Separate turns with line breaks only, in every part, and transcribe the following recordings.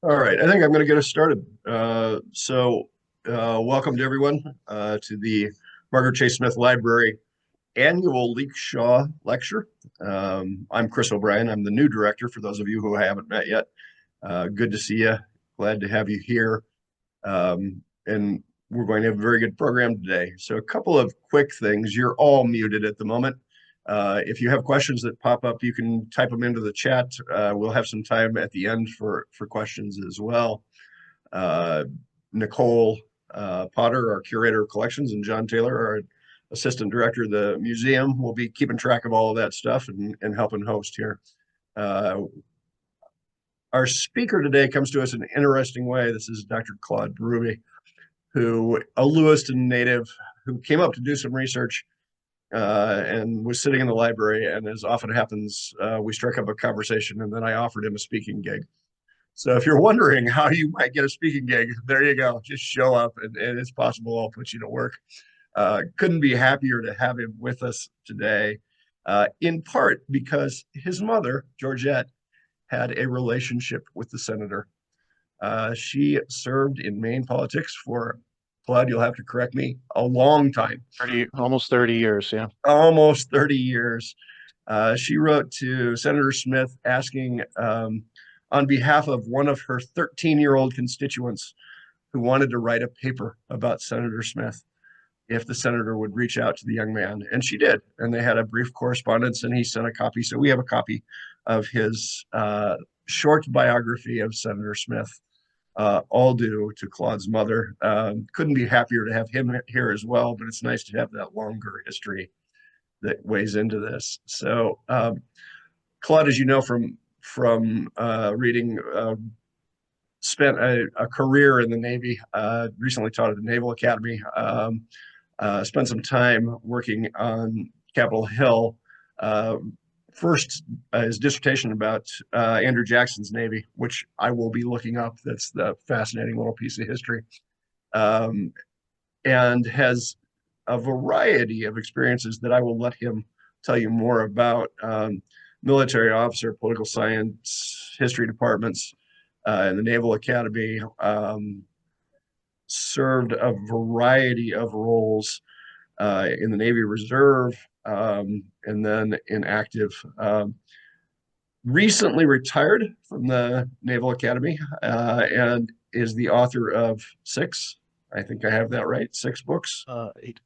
All right, I think I'm going to get us started. Welcome to everyone to the Margaret Chase Smith Library annual Leeke-Shaw lecture. I'm Chris O'Brien. I'm the new director for those of you who I haven't met yet. Good to see you. Glad to have you here. And we're going to have a very good program today. So a couple of quick things. You're all muted at the moment. If you have questions that pop up, you can type them into the chat. We'll have some time at the end for questions as well. Nicole Potter, our curator of collections, and John Taylor, our assistant director of the museum, will be keeping track of all of that stuff and helping host here. Our speaker today comes to us in an interesting way. This is Dr. Claude Berube, who a Lewiston native who came up to do some research and was sitting in the library. And as often happens, we struck up a conversation, and then I offered him a speaking gig. So if you're wondering how you might get a speaking gig, there you go. Just show up, and it's possible I'll put you to work. Couldn't be happier to have him with us today, in part because his mother, Georgette, had a relationship with the senator. She served in Maine politics for, Claude, you'll have to correct me, a long time.
Almost 30 years, yeah.
Almost 30 years. She wrote to Senator Smith asking, on behalf of one of her 13-year-old constituents who wanted to write a paper about Senator Smith, if the senator would reach out to the young man. And she did. And they had a brief correspondence, and he sent a copy. So we have a copy of his short biography of Senator Smith, all due to Claude's mother. Couldn't be happier to have him here as well, but it's nice to have that longer history that weighs into this. So, Claude, as you know from reading, spent a career in the Navy, recently taught at the Naval Academy, spent some time working on Capitol Hill. First, his dissertation about Andrew Jackson's Navy, which I will be looking up. That's the fascinating little piece of history. And has a variety of experiences that I will let him tell you more about. Military officer, political science, history departments in the Naval Academy, served a variety of roles in the Navy Reserve, and then in active. Recently retired from the Naval Academy, and is the author of six, I think I have that right, six books.
Eight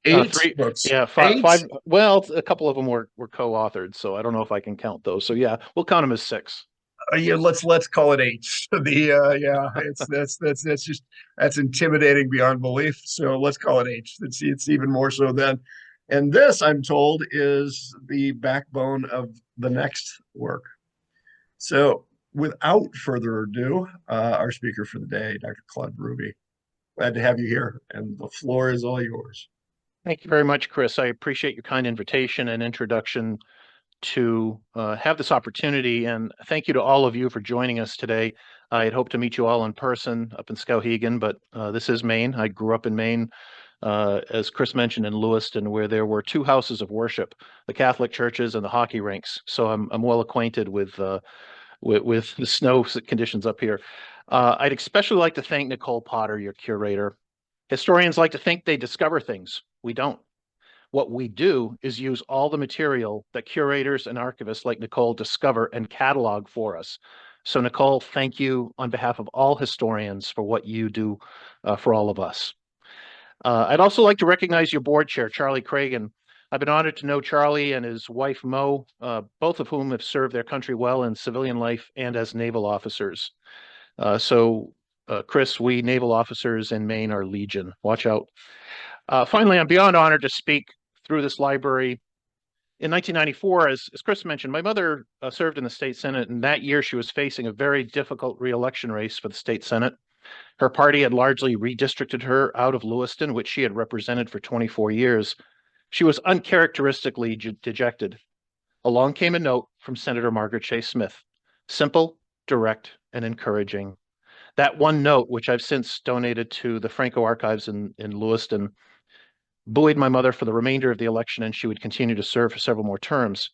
Eight books.
Yeah, five. Well, a couple of them were co-authored, so I don't know if I can count those. So yeah, we'll count them as six.
Yeah, let's call it eight. Yeah, that's intimidating beyond belief. So let's call it eight. It's even more so then. And this, I'm told, is the backbone of the next work. So without further ado, our speaker for the day, Dr. Claude Berube. Glad to have you here, and the floor is all yours.
Thank you very much, Chris. I appreciate your kind invitation and introduction to have this opportunity, and thank you to all of you for joining us today. I had hoped to meet you all in person up in Skowhegan, but this is Maine. I grew up in Maine, as Chris mentioned, in Lewiston, where there were two houses of worship, the Catholic churches and the hockey rinks. So I'm well acquainted with the snow conditions up here. I'd especially like to thank Nicole Potter, your curator. Historians like to think they discover things. We don't. What we do is use all the material that curators and archivists like Nicole discover and catalog for us. So Nicole, thank you on behalf of all historians for what you do for all of us. I'd also like to recognize your board chair, Charlie Cragen. I've been honored to know Charlie and his wife, Mo, both of whom have served their country well in civilian life and as naval officers. Chris, we naval officers in Maine are legion. Watch out. Finally, I'm beyond honored to speak through this library. In 1994, as Chris mentioned, my mother served in the state senate, and that year she was facing a very difficult re-election race for the state senate. Her party had largely redistricted her out of Lewiston, which she had represented for 24 years. She was uncharacteristically dejected. Along came a note from Senator Margaret Chase Smith, simple, direct, and encouraging. That one note, which I've since donated to the Franco Archives in Lewiston, buoyed my mother for the remainder of the election, and she would continue to serve for several more terms.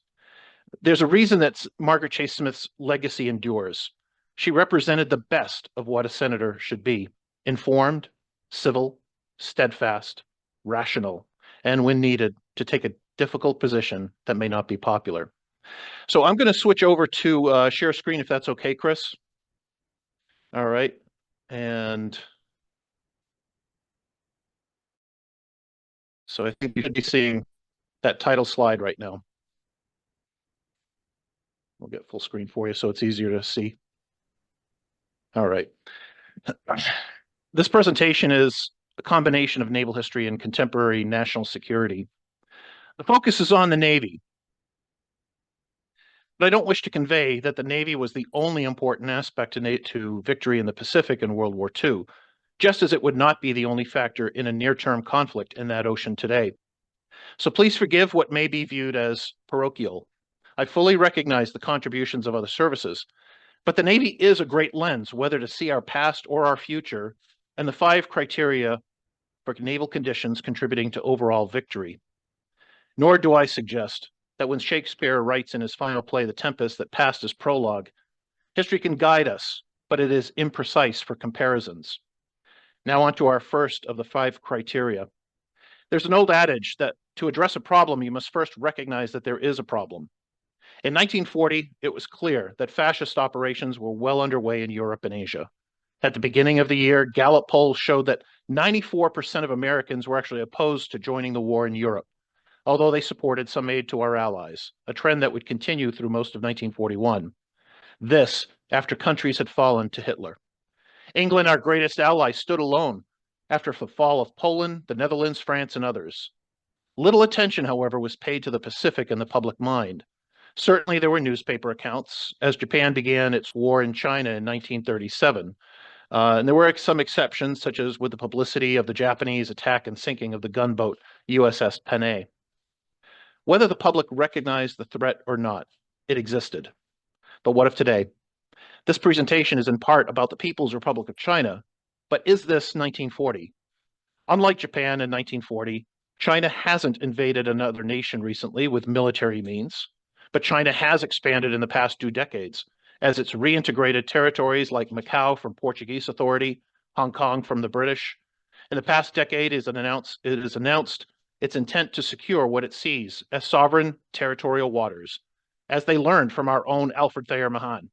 There's a reason that Margaret Chase Smith's legacy endures. She represented the best of what a senator should be: informed, civil, steadfast, rational, and when needed, to take a difficult position that may not be popular. So I'm going to switch over to share screen if that's okay, Chris. All right. And so I think you should be seeing that title slide right now. We'll get full screen for you so it's easier to see. All right. This presentation is a combination of naval history and contemporary national security. The focus is on the Navy, but I don't wish to convey that the Navy was the only important aspect to victory in the Pacific in World War II, just as it would not be the only factor in a near-term conflict in that ocean today. So please forgive what may be viewed as parochial. I fully recognize the contributions of other services, but the Navy is a great lens, whether to see our past or our future, and the 5 criteria for naval conditions contributing to overall victory. Nor do I suggest that when Shakespeare writes in his final play, The Tempest, that past is prologue. History can guide us, but it is imprecise for comparisons. Now on to our first of the 5 criteria. There's an old adage that to address a problem, you must first recognize that there is a problem. In 1940, it was clear that fascist operations were well underway in Europe and Asia. At the beginning of the year, Gallup polls showed that 94% of Americans were actually opposed to joining the war in Europe, although they supported some aid to our allies, a trend that would continue through most of 1941. This after countries had fallen to Hitler. England, our greatest ally, stood alone after the fall of Poland, the Netherlands, France, and others. Little attention, however, was paid to the Pacific in the public mind. Certainly there were newspaper accounts as Japan began its war in China in 1937. And there were some exceptions, such as with the publicity of the Japanese attack and sinking of the gunboat USS Panay. Whether the public recognized the threat or not, it existed. But what of today? This presentation is in part about the People's Republic of China, but is this 1940? Unlike Japan in 1940, China hasn't invaded another nation recently with military means, but China has expanded in the past 2 decades as it's reintegrated territories like Macau from Portuguese authority, Hong Kong from the British. In the past decade, it has announced its intent to secure what it sees as sovereign territorial waters, as they learned from our own Alfred Thayer Mahan.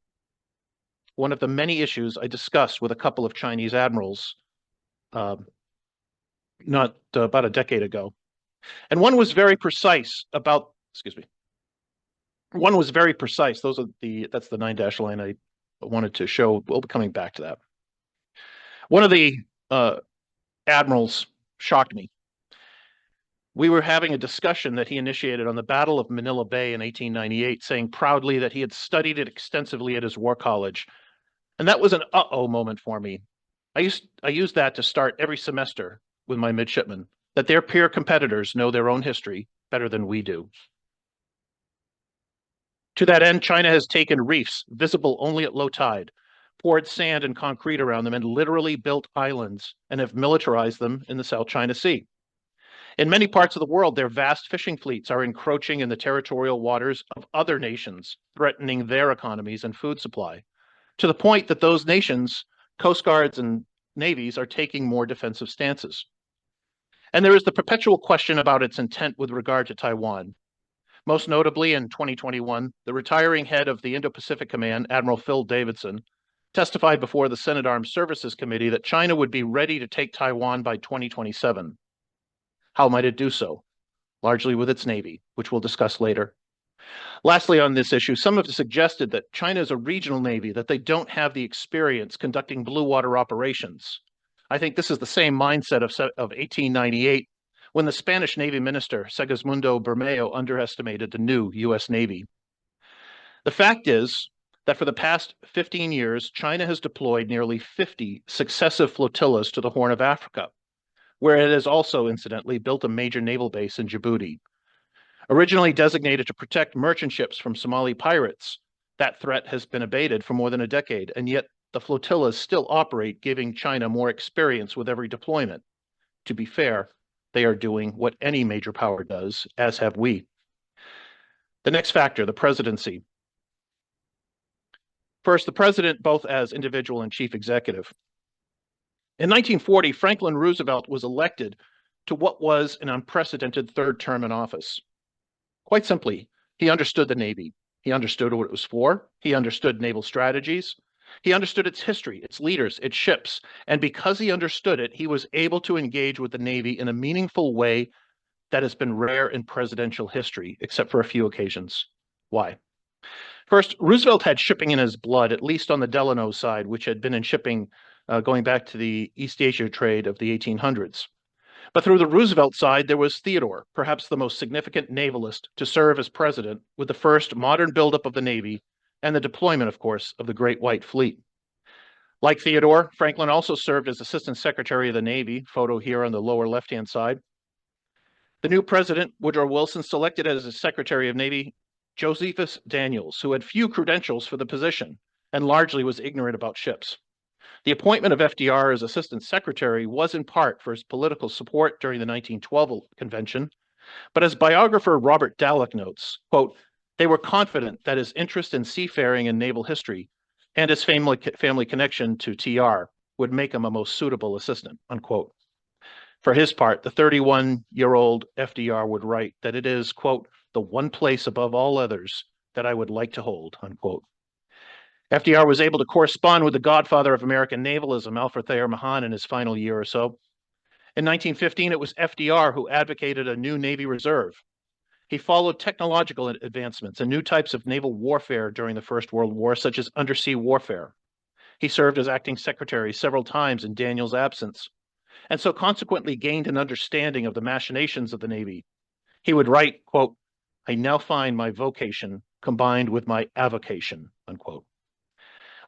One of the many issues I discussed with a couple of Chinese admirals about a decade ago. And one was very precise about, one was very precise. That's the 9-dash line I wanted to show. We'll be coming back to that. One of the admirals shocked me. We were having a discussion that he initiated on the Battle of Manila Bay in 1898, saying proudly that he had studied it extensively at his war college. And that was an uh-oh moment for me. I used that to start every semester with my midshipmen, that their peer competitors know their own history better than we do. To that end, China has taken reefs visible only at low tide, poured sand and concrete around them, and literally built islands and have militarized them in the South China Sea. In many parts of the world, their vast fishing fleets are encroaching in the territorial waters of other nations, threatening their economies and food supply, to the point that those nations, coast guards and navies, are taking more defensive stances. And there is the perpetual question about its intent with regard to Taiwan. Most notably, in 2021, the retiring head of the Indo-Pacific Command, Admiral Phil Davidson, testified before the Senate Armed Services Committee that China would be ready to take Taiwan by 2027. How might it do so? Largely with its Navy, which we'll discuss later. Lastly, on this issue, some have suggested that China is a regional Navy, that they don't have the experience conducting blue water operations. I think this is the same mindset of 1898, when the Spanish Navy Minister, Segismundo Bermeo, underestimated the new U.S. Navy. The fact is that for the past 15 years, China has deployed nearly 50 successive flotillas to the Horn of Africa, where it has also, incidentally, built a major naval base in Djibouti. Originally designated to protect merchant ships from Somali pirates, that threat has been abated for more than a decade, and yet the flotillas still operate, giving China more experience with every deployment. To be fair, they are doing what any major power does, as have we. The next factor, the presidency. First, the president, both as individual and chief executive. In 1940, Franklin Roosevelt was elected to what was an unprecedented third term in office. Quite simply, he understood the Navy. He understood what it was for. He understood naval strategies. He understood its history, its leaders, its ships. And because he understood it, he was able to engage with the Navy in a meaningful way that has been rare in presidential history, except for a few occasions. Why? First, Roosevelt had shipping in his blood, at least on the Delano side, which had been in shipping going back to the East Asia trade of the 1800s. But through the Roosevelt side, there was Theodore, perhaps the most significant navalist to serve as president, with the first modern buildup of the Navy and the deployment, of course, of the Great White Fleet. Like Theodore, Franklin also served as Assistant Secretary of the Navy, photo here on the lower left-hand side. The new president, Woodrow Wilson, selected as his Secretary of Navy Josephus Daniels, who had few credentials for the position and largely was ignorant about ships. The appointment of FDR as Assistant Secretary was in part for his political support during the 1912 convention, but as biographer Robert Dallek notes, quote, they were confident that his interest in seafaring and naval history and his family connection to TR would make him a most suitable assistant, unquote. For his part, the 31-year-old FDR would write that it is, quote, the one place above all others that I would like to hold, unquote. FDR was able to correspond with the godfather of American navalism, Alfred Thayer Mahan, in his final year or so. In 1915, it was FDR who advocated a new Navy Reserve. He followed technological advancements and new types of naval warfare during the First World War, such as undersea warfare. He served as acting secretary several times in Daniels' absence, and so consequently gained an understanding of the machinations of the Navy. He would write, quote, I now find my vocation combined with my avocation, unquote.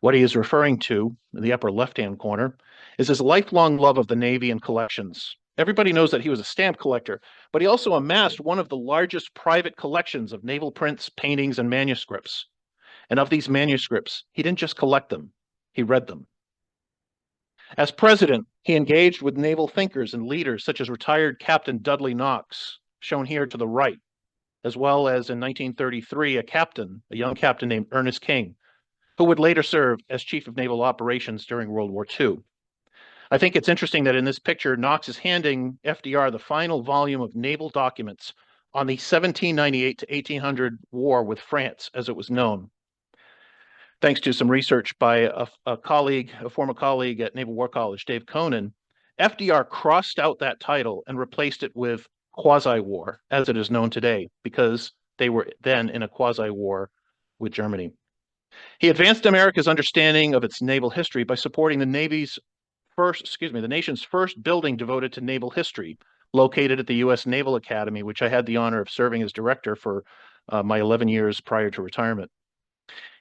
What he is referring to in the upper left-hand corner is his lifelong love of the Navy and collections. Everybody knows that he was a stamp collector, but he also amassed one of the largest private collections of naval prints, paintings, and manuscripts. And of these manuscripts, he didn't just collect them, he read them. As president, he engaged with naval thinkers and leaders such as retired Captain Dudley Knox, shown here to the right, as well as in 1933, a young captain named Ernest King, who would later serve as Chief of Naval Operations during World War II. I think it's interesting that in this picture, Knox is handing FDR the final volume of naval documents on the 1798 to 1800 war with France, as it was known. Thanks to some research by a former colleague at Naval War College, Dave Conan, FDR crossed out that title and replaced it with quasi-war, as it is known today, because they were then in a quasi-war with Germany. He advanced America's understanding of its naval history by supporting the nation's first building devoted to naval history, located at the U.S. Naval Academy, which I had the honor of serving as director for my 11 years prior to retirement.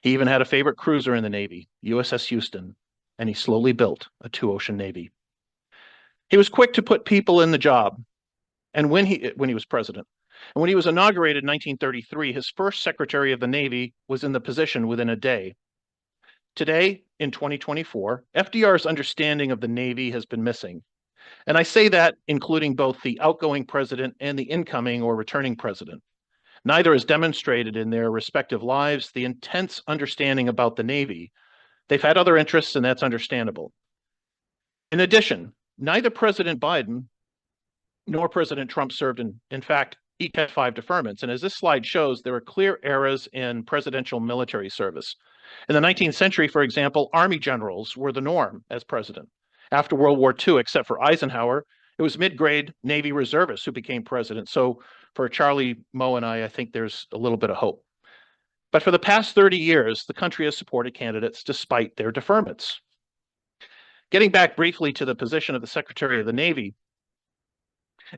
He even had a favorite cruiser in the Navy, USS Houston, and he slowly built a two-ocean Navy. He was quick to put people in the job, and when he was president. And when he was inaugurated in 1933, his first Secretary of the Navy was in the position within a day. Today, in 2024, FDR's understanding of the Navy has been missing. And I say that including both the outgoing president and the incoming or returning president. Neither has demonstrated in their respective lives the intense understanding about the Navy. They've had other interests, and that's understandable. In addition, neither President Biden nor President Trump served in fact, each had 5 deferments. And as this slide shows, there are clear eras in presidential military service. In the 19th century, for example, Army generals were the norm as president. After World War II, except for Eisenhower, it was mid-grade Navy reservists who became president. So for Charlie Moe and I think there's a little bit of hope. But for the past 30 years, the country has supported candidates despite their deferments. Getting back briefly to the position of the Secretary of the Navy,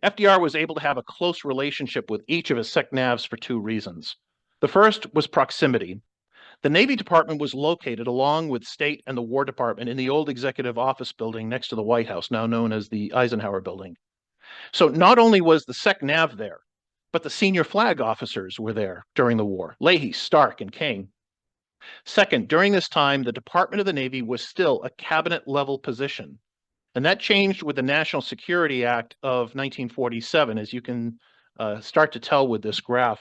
FDR was able to have a close relationship with each of his SecNavs for 2 reasons. The first was proximity. The Navy Department was located along with State and the War Department in the old Executive Office building next to the White House, now known as the Eisenhower Building. So not only was the SecNav there, but the senior flag officers were there during the war, Leahy, Stark, and King. Second, during this time, the Department of the Navy was still a cabinet-level position. And that changed with the National Security Act of 1947, as you can start to tell with this graph.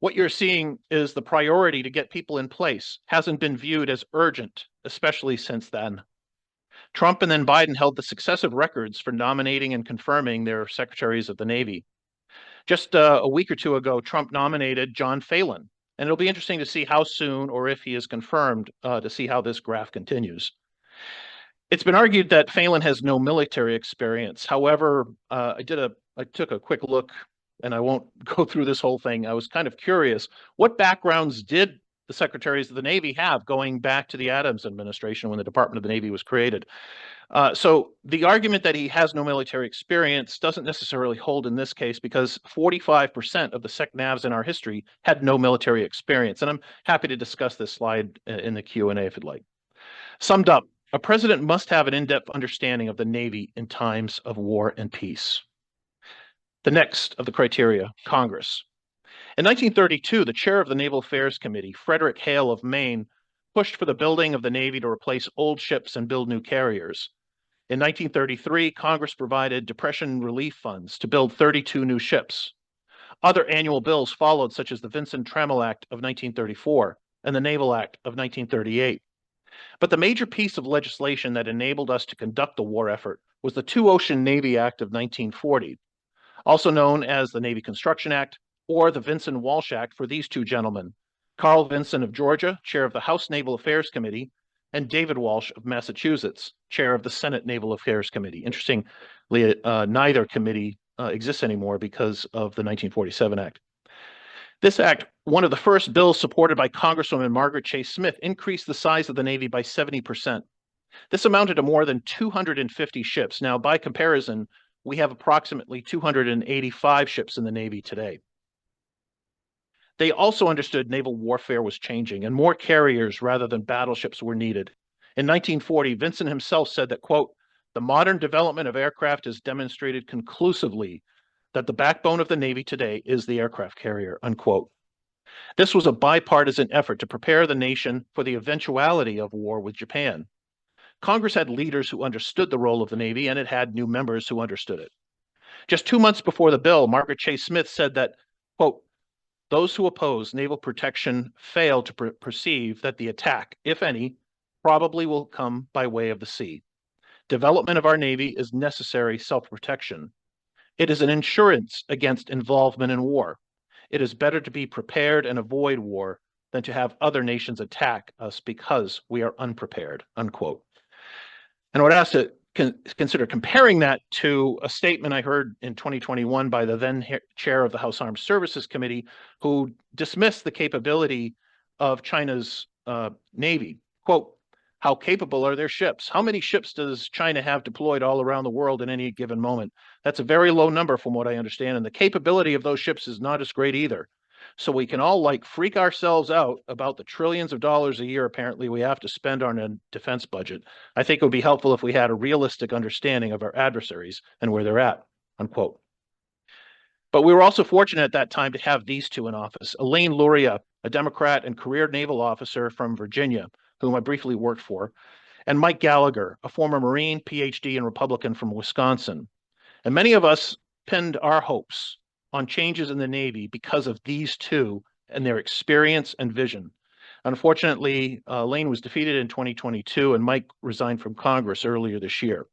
What you're seeing is the priority to get people in place hasn't been viewed as urgent, especially since then. Trump and then Biden held the successive records for nominating and confirming their secretaries of the Navy. Just a week or two ago, Trump nominated John Phelan, and it'll be interesting to see how soon or if he is confirmed to see how this graph continues. It's been argued that Phelan has no military experience. However, I took a quick look, and I won't go through this whole thing. I was kind of curious. What backgrounds did the secretaries of the Navy have going back to the Adams administration when the Department of the Navy was created? So the argument that he has no military experience doesn't necessarily hold in this case because 45% of the SecNavs in our history had no military experience. And I'm happy to discuss this slide in the Q&A if you'd like. Summed up, a president must have an in-depth understanding of the Navy in times of war and peace. The next of the criteria, Congress. In 1932, the chair of the Naval Affairs Committee, Frederick Hale of Maine, pushed for the building of the Navy to replace old ships and build new carriers. In 1933, Congress provided depression relief funds to build 32 new ships. Other annual bills followed, such as the Vinson-Trammell Act of 1934 and the Naval Act of 1938. But the major piece of legislation that enabled us to conduct the war effort was the Two-Ocean Navy Act of 1940, also known as the Navy Construction Act or the Vinson-Walsh Act for these two gentlemen, Carl Vinson of Georgia, chair of the House Naval Affairs Committee, and David Walsh of Massachusetts, chair of the Senate Naval Affairs Committee. Interestingly, neither committee exists anymore because of the 1947 Act. This act, one of the first bills supported by Congresswoman Margaret Chase Smith, increased the size of the Navy by 70%. This amounted to more than 250 ships. Now, by comparison, we have approximately 285 ships in the Navy today. They also understood naval warfare was changing and more carriers rather than battleships were needed. In 1940, Vinson himself said that, quote, "The modern development of aircraft has demonstrated conclusively that the backbone of the Navy today is the aircraft carrier," unquote. This was a bipartisan effort to prepare the nation for the eventuality of war with Japan. Congress had leaders who understood the role of the Navy, and it had new members who understood it. Just 2 months before the bill, Margaret Chase Smith said that, quote, "Those who oppose naval protection fail to perceive that the attack, if any, probably will come by way of the sea. Development of our Navy is necessary self-protection. It is an insurance against involvement in war. It is better to be prepared and avoid war than to have other nations attack us because we are unprepared," unquote. And I would ask to consider comparing that to a statement I heard in 2021 by the then chair of the House Armed Services Committee, who dismissed the capability of China's Navy. Quote, "How capable are their ships? How many ships does China have deployed all around the world at any given moment? That's a very low number from what I understand, and the capability of those ships is not as great either. So we can all freak ourselves out about the trillions of dollars a year apparently we have to spend on a defense budget. I think it would be helpful if we had a realistic understanding of our adversaries and where they're at," unquote. But we were also fortunate at that time to have these two in office. Elaine Luria, a Democrat and career naval officer from Virginia, whom I briefly worked for, and Mike Gallagher, a former Marine, PhD, and Republican from Wisconsin. And many of us pinned our hopes on changes in the Navy because of these two and their experience and vision. Unfortunately, Lane was defeated in 2022 and Mike resigned from Congress earlier this year.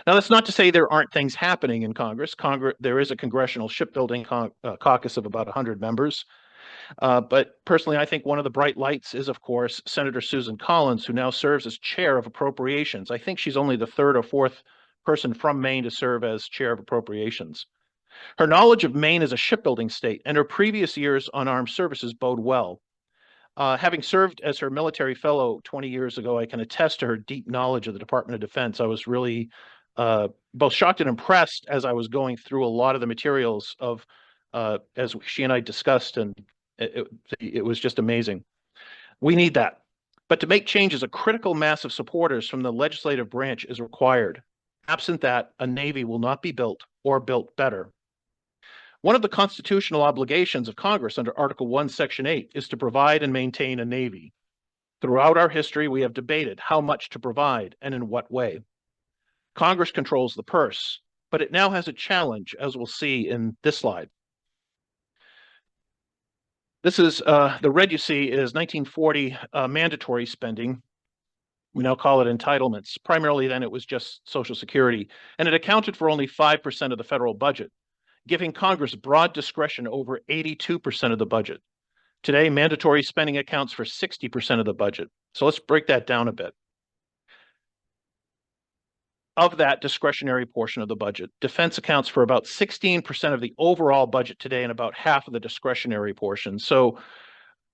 Now, that's not to say there aren't things happening in Congress. There is a congressional shipbuilding caucus of about 100 members. But personally, I think one of the bright lights is, of course, Senator Susan Collins, who now serves as chair of appropriations. I think she's only the third or fourth person from Maine to serve as chair of appropriations. Her knowledge of Maine as a shipbuilding state and her previous years on armed services bode well. Having served as her military fellow 20 years ago, I can attest to her deep knowledge of the Department of Defense. I was really both shocked and impressed as I was going through a lot of the materials as she and I discussed, and it was just amazing. We need that. But to make changes, a critical mass of supporters from the legislative branch is required. Absent that, a Navy will not be built or built better. One of the constitutional obligations of Congress under Article 1, Section 8 is to provide and maintain a Navy. Throughout our history, we have debated how much to provide and in what way. Congress controls the purse, but it now has a challenge, as we'll see in this slide. This is the red you see is 1940 mandatory spending. We now call it entitlements. Primarily then it was just Social Security, and it accounted for only 5% of the federal budget, giving Congress broad discretion over 82% of the budget. Today, mandatory spending accounts for 60% of the budget. So let's break that down a bit. Of that discretionary portion of the budget, defense accounts for about 16% of the overall budget today and about half of the discretionary portion. So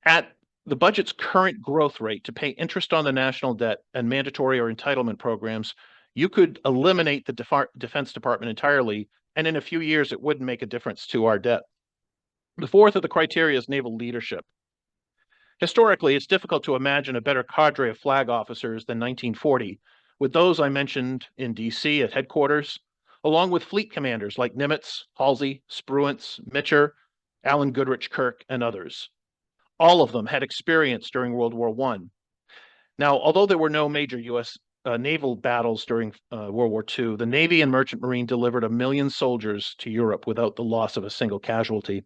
at the budget's current growth rate to pay interest on the national debt and mandatory or entitlement programs, you could eliminate the Defense Department entirely, and in a few years, it wouldn't make a difference to our debt. The fourth of the criteria is naval leadership. Historically, it's difficult to imagine a better cadre of flag officers than 1940, with those I mentioned in DC at headquarters, along with fleet commanders like Nimitz, Halsey, Spruance, Mitcher, Alan Goodrich Kirk, and others. All of them had experience during World War I. Now, although there were no major U.S. Naval battles during World War II, the Navy and Merchant Marine delivered 1 million soldiers to Europe without the loss of a single casualty.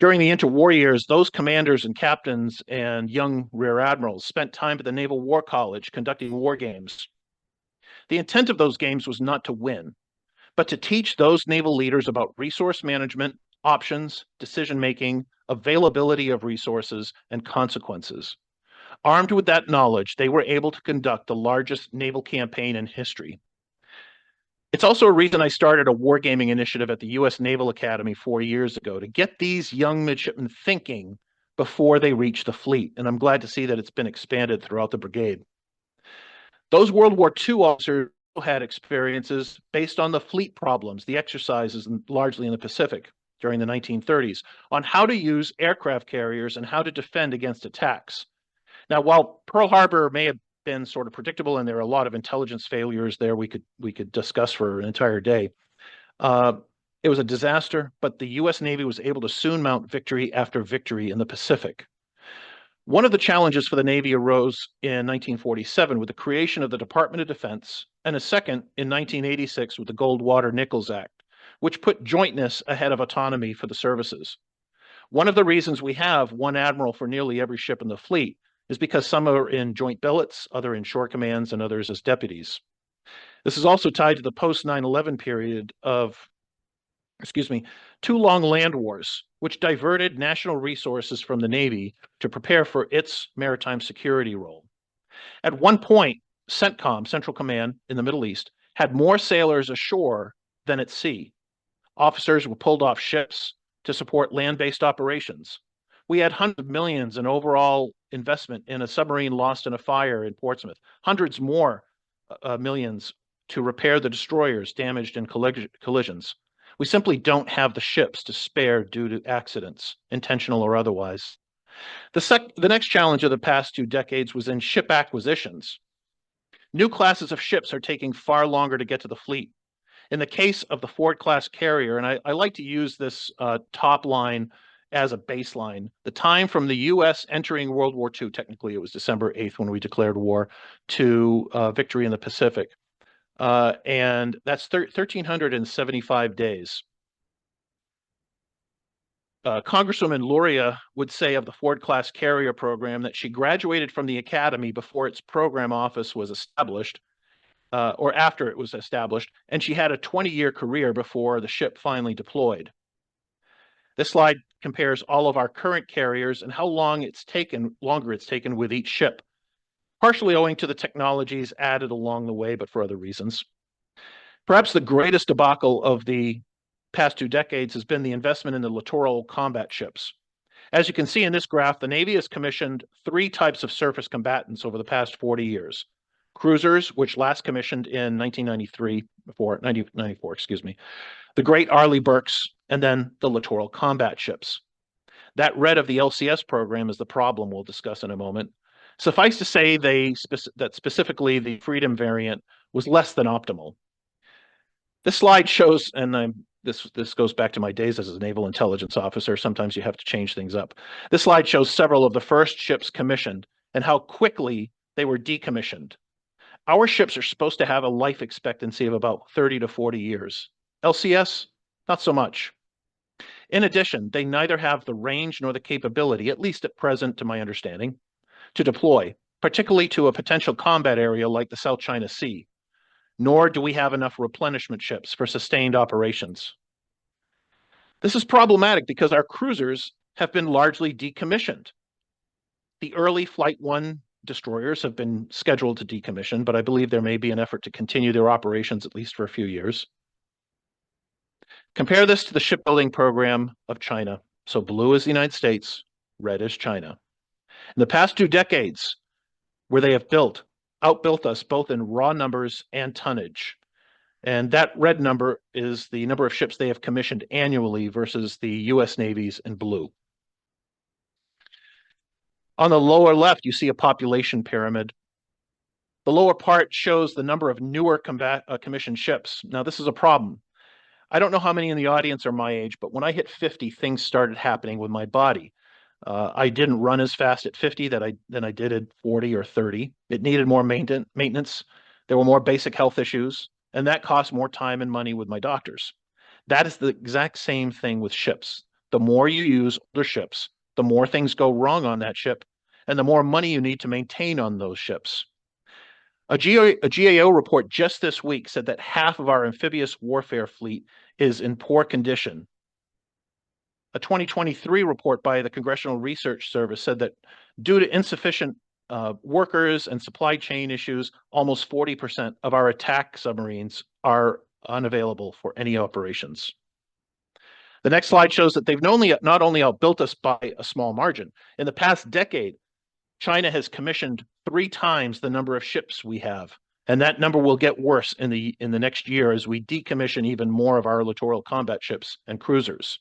During the interwar years, those commanders and captains and young rear admirals spent time at the Naval War College conducting war games. The intent of those games was not to win, but to teach those naval leaders about resource management, options, decision-making, availability of resources, and consequences. Armed with that knowledge, they were able to conduct the largest naval campaign in history. It's also a reason I started a wargaming initiative at the U.S. Naval Academy 4 years ago to get these young midshipmen thinking before they reach the fleet, and I'm glad to see that it's been expanded throughout the brigade. Those World War II officers had experiences based on the fleet problems, the exercises largely in the Pacific during the 1930s, on how to use aircraft carriers and how to defend against attacks. Now, while Pearl Harbor may have been sort of predictable, and there are a lot of intelligence failures there we could discuss for an entire day. It was a disaster, but the U.S. Navy was able to soon mount victory after victory in the Pacific. One of the challenges for the Navy arose in 1947 with the creation of the Department of Defense, and a second in 1986 with the Goldwater-Nichols Act, which put jointness ahead of autonomy for the services. One of the reasons we have one admiral for nearly every ship in the fleet is because some are in joint billets, other in shore commands, and others as deputies. This is also tied to the post-9/11 period of, two long land wars, which diverted national resources from the Navy to prepare for its maritime security role. At one point, CENTCOM, Central Command in the Middle East, had more sailors ashore than at sea. Officers were pulled off ships to support land-based operations. We had hundreds of millions in overall investment in a submarine lost in a fire in Portsmouth, hundreds more millions to repair the destroyers damaged in collisions. We simply don't have the ships to spare due to accidents, intentional or otherwise. The next challenge of the past 2 decades was in ship acquisitions. New classes of ships are taking far longer to get to the fleet. In the case of the Ford-class carrier, and I like to use this top line as a baseline, the time from the U.S. entering World War II, technically it was December 8th when we declared war, to victory in the Pacific. And that's 1,375 days. Congresswoman Luria would say of the Ford-class carrier program that she graduated from the academy before its program office was established, or after it was established, and she had a 20-year career before the ship finally deployed. This slide compares all of our current carriers and how longer it's taken with each ship, partially owing to the technologies added along the way, but for other reasons. Perhaps the greatest debacle of the past 2 decades has been the investment in the littoral combat ships. As you can see in this graph, the Navy has commissioned 3 types of surface combatants over the past 40 years. Cruisers, which last commissioned in 1994, the Great Arleigh Burkes, and then the littoral combat ships. That red of the LCS program is the problem we'll discuss in a moment. Suffice to say that specifically the Freedom variant was less than optimal. This slide shows, and this goes back to my days as a naval intelligence officer. Sometimes you have to change things up. This slide shows several of the first ships commissioned and how quickly they were decommissioned. Our ships are supposed to have a life expectancy of about 30 to 40 years. LCS, not so much. In addition, they neither have the range nor the capability, at least at present to my understanding, to deploy, particularly to a potential combat area like the South China Sea, nor do we have enough replenishment ships for sustained operations. This is problematic because our cruisers have been largely decommissioned. The early Flight 1 destroyers have been scheduled to decommission, but I believe there may be an effort to continue their operations at least for a few years. Compare this to the shipbuilding program of China. So blue is the United States, red is China. In the past 2 decades, where they have outbuilt us both in raw numbers and tonnage. And that red number is the number of ships they have commissioned annually versus the US Navy's in blue. On the lower left, you see a population pyramid. The lower part shows the number of newer commissioned ships. Now, this is a problem. I don't know how many in the audience are my age, but when I hit 50, things started happening with my body. I didn't run as fast at 50 than I did at 40 or 30. It needed more maintenance. There were more basic health issues, and that cost more time and money with my doctors. That is the exact same thing with ships. The more you use older ships, the more things go wrong on that ship, and the more money you need to maintain on those ships. A GAO report just this week said that half of our amphibious warfare fleet is in poor condition. A 2023 report by the Congressional Research Service said that due to insufficient workers and supply chain issues, almost 40% of our attack submarines are unavailable for any operations. The next slide shows that they've not only outbuilt us by a small margin. In the past decade, China has commissioned 3 times the number of ships we have, and that number will get worse in the next year as we decommission even more of our littoral combat ships and cruisers.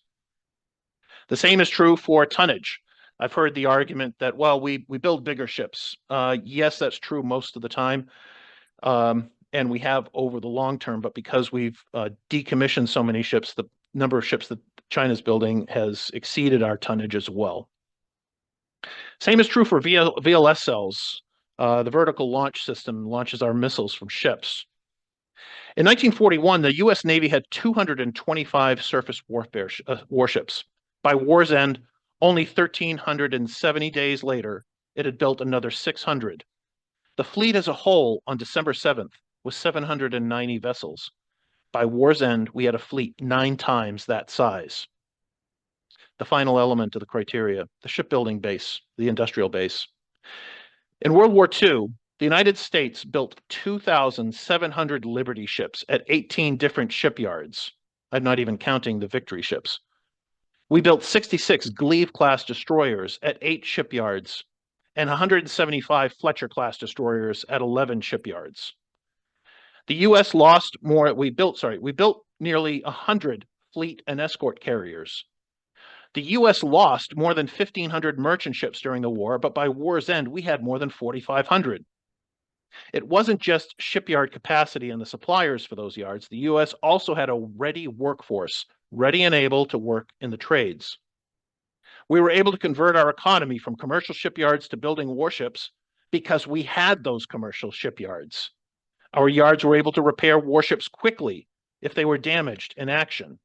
The same is true for tonnage. I've heard the argument that, well, we build bigger ships. Yes, that's true most of the time, and we have over the long term, but because we've decommissioned so many ships, the number of ships that China's building has exceeded our tonnage as well. Same is true for VLS cells. The vertical launch system launches our missiles from ships. In 1941, the U.S. Navy had 225 surface warfare warships. By war's end, only 1,370 days later, it had built another 600. The fleet as a whole on December 7th was 790 vessels. By war's end, we had a fleet 9 times that size. The final element of the criteria, the shipbuilding base, the industrial base. In World War II, the United States built 2,700 Liberty ships at 18 different shipyards. I'm not even counting the Victory ships. We built 66 Glebe-class destroyers at 8 shipyards and 175 Fletcher-class destroyers at 11 shipyards. The U.S. lost more. We built nearly 100 fleet and escort carriers. The U.S. lost more than 1,500 merchant ships during the war, but by war's end, we had more than 4,500. It wasn't just shipyard capacity and the suppliers for those yards. The U.S. also had a ready workforce, ready and able to work in the trades. We were able to convert our economy from commercial shipyards to building warships because we had those commercial shipyards. Our yards were able to repair warships quickly if they were damaged in action.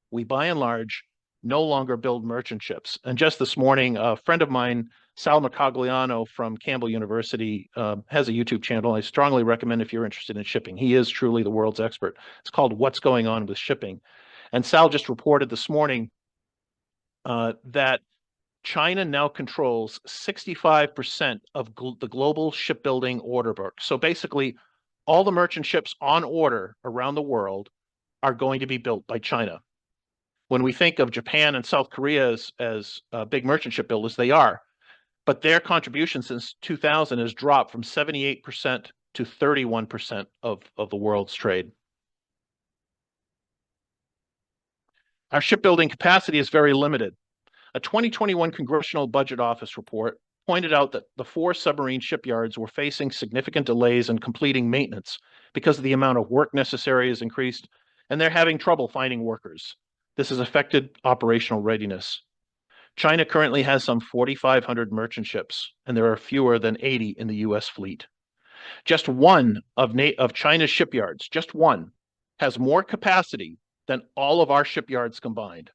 We, by and large, no longer build merchant ships. And just this morning, a friend of mine, Sal Mercogliano from Campbell University, has a YouTube channel. I strongly recommend if you're interested in shipping. He is truly the world's expert. It's called What's Going On with Shipping. And Sal just reported this morning that China now controls 65% of the global shipbuilding order book. So basically, all the merchant ships on order around the world are going to be built by China. When we think of Japan and South Korea as big merchant ship builders, they are. But their contribution since 2000 has dropped from 78% to 31% of the world's trade. Our shipbuilding capacity is very limited. A 2021 Congressional Budget Office report pointed out that the 4 submarine shipyards were facing significant delays in completing maintenance because of the amount of work necessary has increased, and they're having trouble finding workers. This has affected operational readiness. China currently has some 4,500 merchant ships, and there are fewer than 80 in the U.S. fleet. Just one of China's shipyards, just one, has more capacity than all of our shipyards combined.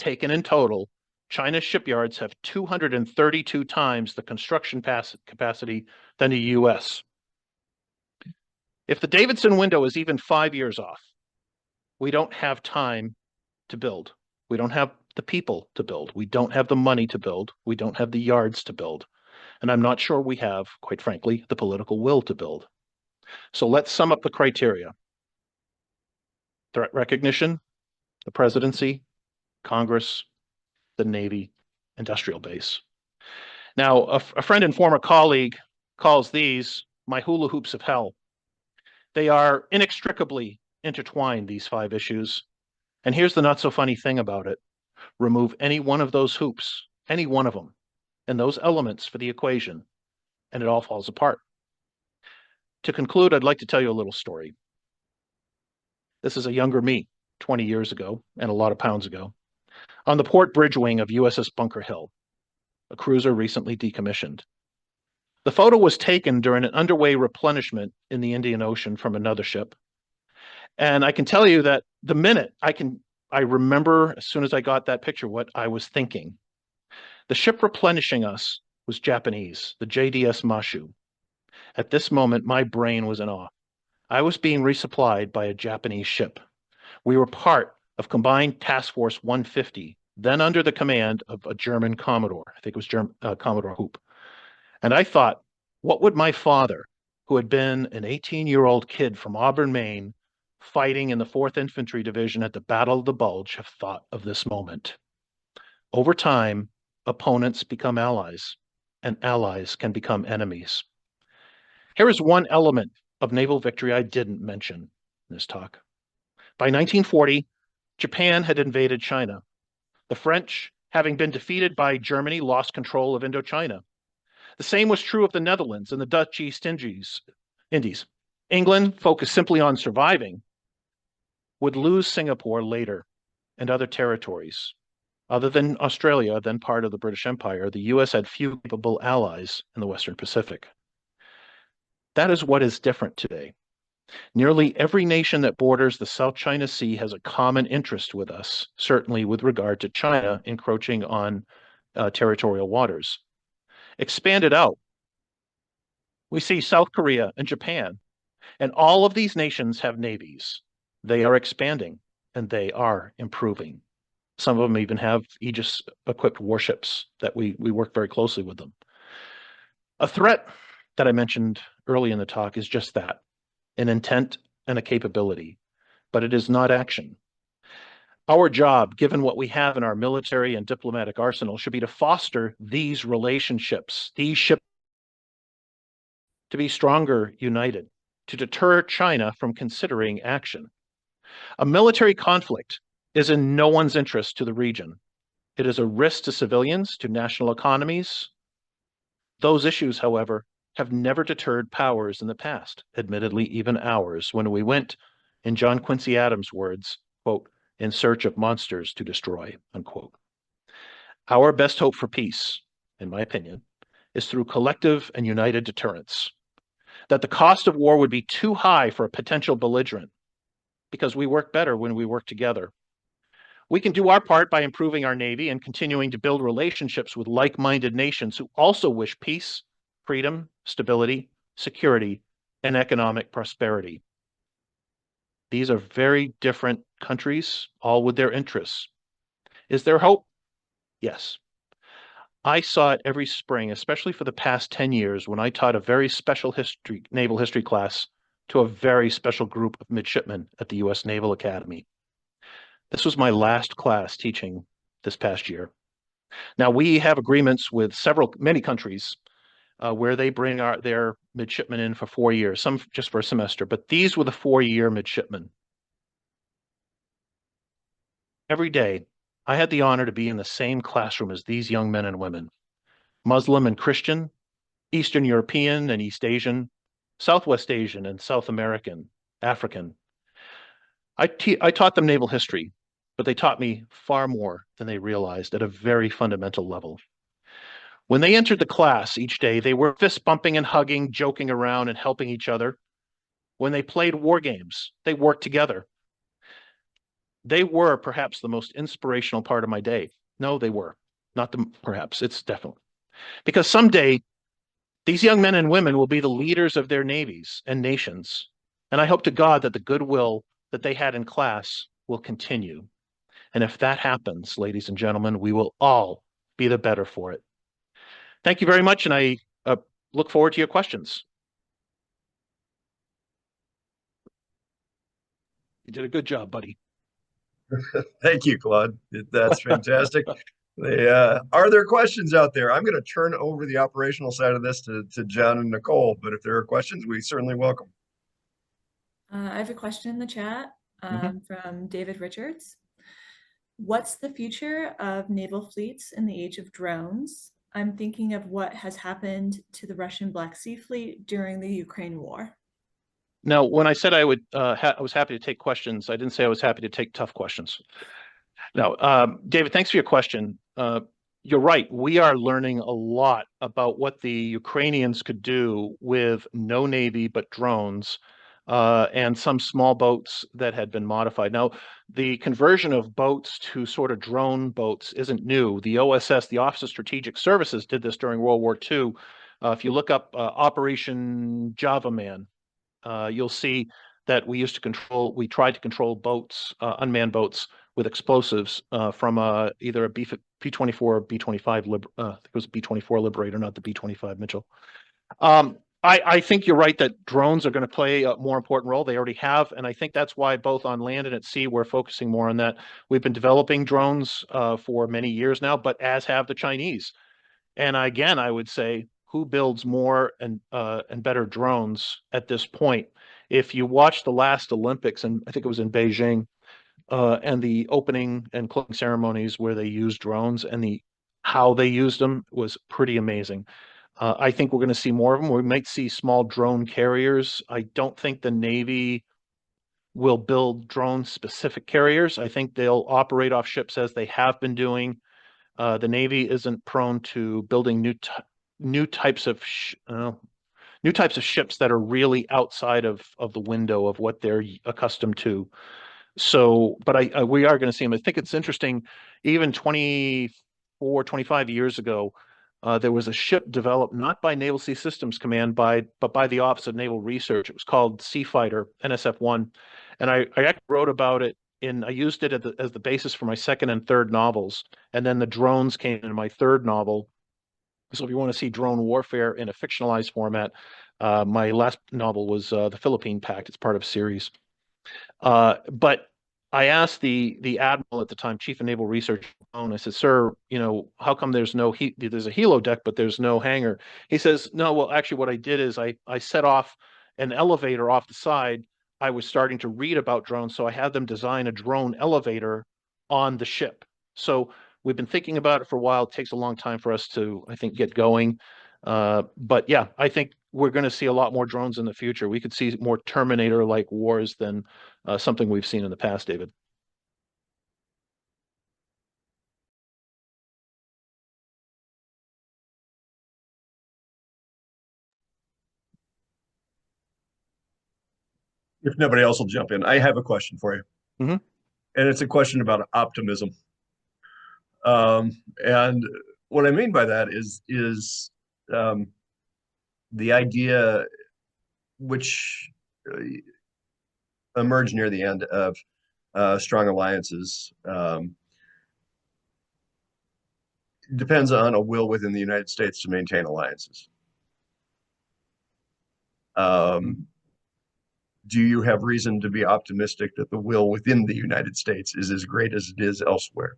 taken in total, China's shipyards have 232 times the construction capacity than the US. If the Davidson window is even 5 years off, we don't have time to build. We don't have the people to build. We don't have the money to build. We don't have the yards to build. And I'm not sure we have, quite frankly, the political will to build. So let's sum up the criteria. Threat recognition, the presidency, Congress, the Navy, industrial base. Now, a friend and former colleague calls these my hula hoops of hell. They are inextricably intertwined, these 5 issues. And here's the not so funny thing about it. Remove any one of those hoops, any one of them, and those elements for the equation, and it all falls apart. To conclude, I'd like to tell you a little story. This is a younger me, 20 years ago, and a lot of pounds ago, on the port bridge wing of USS Bunker Hill, a cruiser recently decommissioned. The photo was taken during an underway replenishment in the Indian Ocean from another ship. And I can tell you that the minute I remember as soon as I got that picture what I was thinking. The ship replenishing us was Japanese, the JDS Mashu. At this moment, my brain was in awe. I was being resupplied by a Japanese ship. We were part of Combined Task Force 150, then under the command of a German Commodore. I think it was Commodore Hoop. And I thought, what would my father, who had been an 18-year-old kid from Auburn, Maine, fighting in the 4th Infantry Division at the Battle of the Bulge, have thought of this moment? Over time, opponents become allies, and allies can become enemies. Here is one element of naval victory I didn't mention in this talk. By 1940, Japan had invaded China. The French, having been defeated by Germany, lost control of Indochina. The same was true of the Netherlands and the Dutch East Indies. England, focused simply on surviving, would lose Singapore later and other territories. Other than Australia, then part of the British Empire, the US had few capable allies in the Western Pacific. That is what is different today. Nearly every nation that borders the South China Sea has a common interest with us, certainly with regard to China encroaching on territorial waters. Expanded out, we see South Korea and Japan, and all of these nations have navies. They are expanding, and they are improving. Some of them even have Aegis-equipped warships that we work very closely with them. A threat that I mentioned early in the talk is just that, an intent and a capability, but it is not action. Our job, given what we have in our military and diplomatic arsenal, should be to foster these relationships, these ships, to be stronger, united, to deter China from considering action. A military conflict is in no one's interest to the region. It is a risk to civilians, to national economies. Those issues, however, have never deterred powers in the past, admittedly even ours, when we went, in John Quincy Adams' words, quote, in search of monsters to destroy, unquote. Our best hope for peace, in my opinion, is through collective and united deterrence. That the cost of war would be too high for a potential belligerent, because we work better when we work together. We can do our part by improving our Navy and continuing to build relationships with like-minded nations who also wish peace, freedom, stability, security, and economic prosperity. These are very different countries, all with their interests. Is there hope? Yes. I saw it every spring, especially for the past 10 years, when I taught a very special naval history class to a very special group of midshipmen at the U.S. Naval Academy. This was my last class teaching this past year. Now, we have agreements with many countries where they bring their midshipmen in for 4 years, some just for a semester, but these were the 4-year midshipmen. Every day, I had the honor to be in the same classroom as these young men and women, Muslim and Christian, Eastern European and East Asian, Southwest Asian and South American, African. I taught them naval history, but they taught me far more than they realized at a very fundamental level. When they entered the class each day, they were fist bumping and hugging, joking around and helping each other. When they played war games, they worked together. they were perhaps the most inspirational part of my day. No, they were not the perhaps. It's definitely because someday these young men and women will be the leaders of their navies and nations. And I hope to God that the goodwill that they had in class will continue. And if that happens, ladies and gentlemen, we will all be the better for it. Thank you very much. And I look forward to your questions. You did a good job, buddy.
Thank you, Claude. That's fantastic. Are there questions out there? I'm going to turn over the operational side of this to John and Nicole, but if there are questions, we certainly welcome.
I have a question in the chat from David Richards. What's the future of naval fleets in the age of drones? I'm thinking of what has happened to the Russian Black Sea Fleet during the Ukraine war.
Now, when I said I would, I was happy to take questions. I didn't say I was happy to take tough questions. Now, David, thanks for your question. You're right. We are learning a lot about what the Ukrainians could do with no Navy but drones and some small boats that had been modified. Now, the conversion of boats to sort of drone boats isn't new. The OSS, the Office of Strategic Services, did this during World War II. If you look up Operation Java Man, you'll see that we tried to control boats, unmanned boats with explosives from either a B-24 or B-25, I think it was B-24 Liberator, not the B-25 Mitchell. I think you're right that drones are going to play a more important role. They already have, and I think that's why both on land and at sea, we're focusing more on that. We've been developing drones for many years now, but as have the Chinese. And again, I would say, who builds more and better drones at this point? If you watch the last Olympics, and I think it was in Beijing, and the opening and closing ceremonies where they used drones and how they used them was pretty amazing. I think we're going to see more of them. We might see small drone carriers. I don't think the Navy will build drone-specific carriers. I think they'll operate off ships as they have been doing. The Navy isn't prone to building new types of ships that are really outside of the window of what they're accustomed to. So, but we are going to see them. I think it's interesting, even 24, 25 years ago, there was a ship developed not by Naval Sea Systems Command, but by the Office of Naval Research. It was called Sea Fighter, NSF-1. And I actually wrote about it I used it as the basis for my second and third novels. And then the drones came in my third novel. So if you want to see drone warfare in a fictionalized format, my last novel was the Philippine Pact. It's part of a series. But I asked the admiral at the time, Chief of Naval Research, I said, "Sir, how come there's a helo deck, but there's no hangar?" He says, "No, well, actually what I did is I set off an elevator off the side. I was starting to read about drones, so I had them design a drone elevator on the ship." So we've been thinking about it for a while. It takes a long time for us to, I think, get going. But yeah, I think we're going to see a lot more drones in the future. We could see more Terminator-like wars than something we've seen in the past, David.
If nobody else will jump in, I have a question for you.
Mm-hmm.
And it's a question about optimism. And what I mean by that is the idea which emerged near the end of strong alliances depends on a will within the United States to maintain alliances. Do you have reason to be optimistic that the will within the United States is as great as it is elsewhere?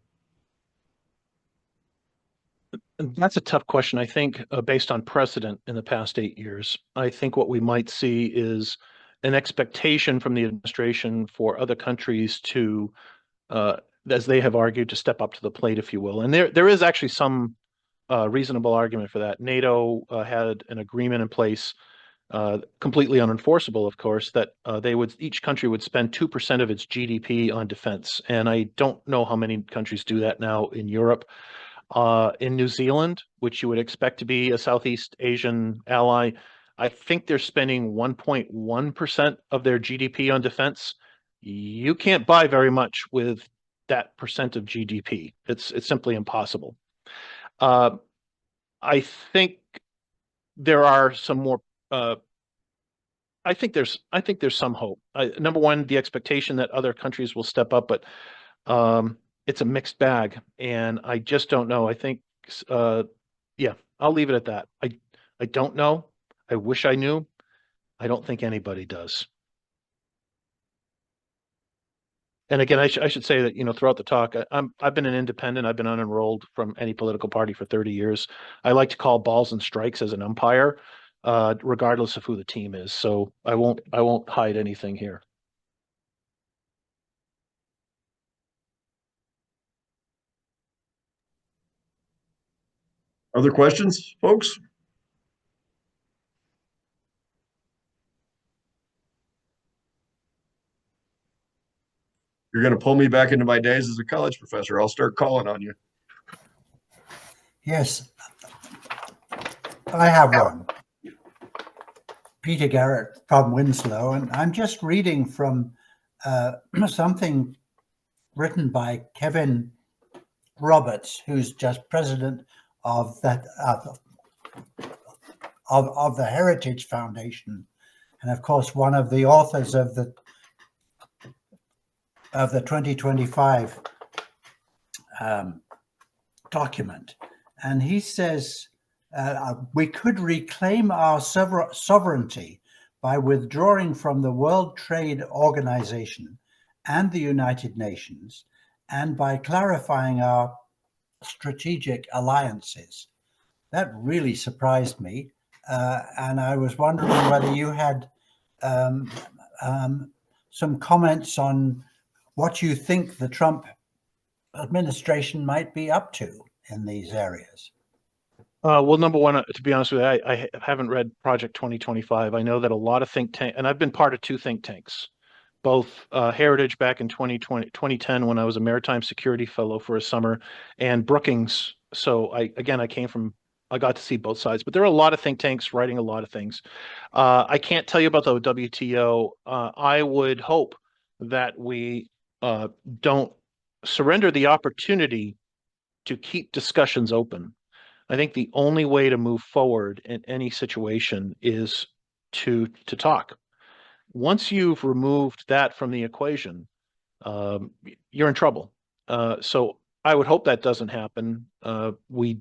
That's a tough question. I think based on precedent in the past 8 years, I think what we might see is an expectation from the administration for other countries to, as they have argued, to step up to the plate, if you will. And there is actually some reasonable argument for that. NATO had an agreement in place, completely unenforceable, of course, that each country would spend 2% of its GDP on defense. And I don't know how many countries do that now in Europe. In New Zealand, which you would expect to be a Southeast Asian ally, I think they're spending 1.1% of their GDP on defense. you can't buy very much with that percent of GDP. It's simply impossible. I think there are some more. I think there's some hope. Number one, the expectation that other countries will step up, but it's a mixed bag, and I just don't know. I think, yeah, I'll leave it at that. I don't know. I wish I knew. I don't think anybody does. And again, I should say that, throughout the talk, I've been an independent. I've been unenrolled from any political party for 30 years. I like to call balls and strikes as an umpire, regardless of who the team is. So I won't hide anything here.
Other questions, folks? You're going to pull me back into my days as a college professor. I'll start calling on you.
Yes, I have one. Peter Garrett from Winslow, and I'm just reading from something written by Kevin Roberts, who's just president of that of the Heritage Foundation, and of course one of the authors of the 2025 document. And he says we could reclaim our sovereignty by withdrawing from the World Trade Organization and the United Nations, and by clarifying our strategic alliances. That really surprised me. And I was wondering whether you had some comments on what you think the Trump administration might be up to in these areas.
Well, number one, to be honest with you, I haven't read Project 2025. I know that a lot of think tanks, and I've been part of two think tanks, both Heritage back in 2010 when I was a maritime security fellow for a summer, and Brookings. So I got to see both sides, but there are a lot of think tanks writing a lot of things. I can't tell you about the WTO. I would hope that we don't surrender the opportunity to keep discussions open. I think the only way to move forward in any situation is to talk. Once you've removed that from the equation, you're in trouble. So I would hope that doesn't happen. We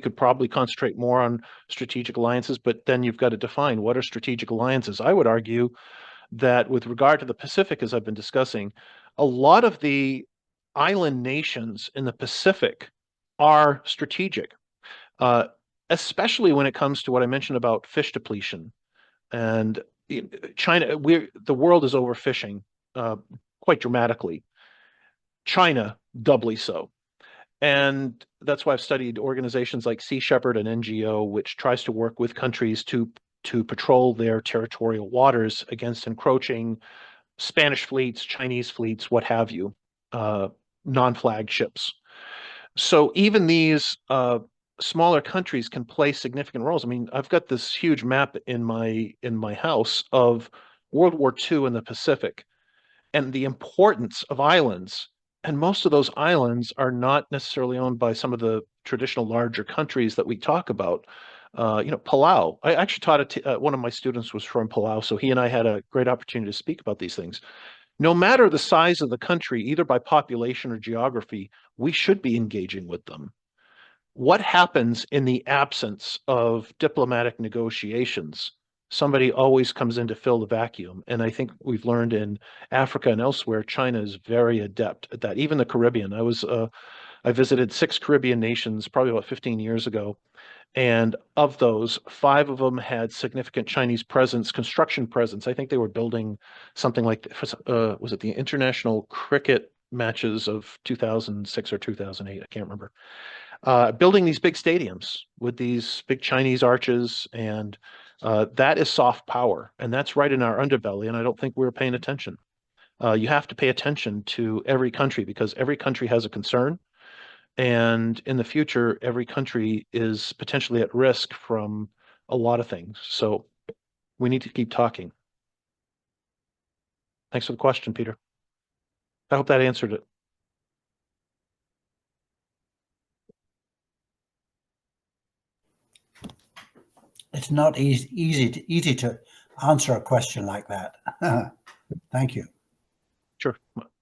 could probably concentrate more on strategic alliances, but then you've got to define what are strategic alliances. I would argue that with regard to the Pacific, as I've been discussing, a lot of the island nations in the Pacific are strategic. Especially when it comes to what I mentioned about fish depletion. And China, the world is overfishing quite dramatically. China, doubly so. And that's why I've studied organizations like Sea Shepherd, an NGO, which tries to work with countries to patrol their territorial waters against encroaching Spanish fleets, Chinese fleets, what have you, non-flag ships. So even these smaller countries can play significant roles. I mean, I've got this huge map in my house of World War II in the Pacific and the importance of islands. And most of those islands are not necessarily owned by some of the traditional larger countries that we talk about. Palau. I actually taught one of my students was from Palau, so he and I had a great opportunity to speak about these things. No matter the size of the country, either by population or geography, we should be engaging with them. What happens in the absence of diplomatic negotiations? Somebody always comes in to fill the vacuum. And I think we've learned in Africa and elsewhere, China is very adept at that. Even the Caribbean. I visited 6 Caribbean nations probably about 15 years ago. And of those, 5 of them had significant Chinese presence, construction presence. I think they were building something like, was it the international cricket matches of 2006 or 2008? I can't remember. Building these big stadiums with these big Chinese arches, and that is soft power, and that's right in our underbelly, and I don't think we're paying attention. You have to pay attention to every country because every country has a concern, and in the future, every country is potentially at risk from a lot of things. So we need to keep talking. Thanks for the question, Peter. I hope that answered it.
It's not easy to answer a question like that. Thank you.
Sure,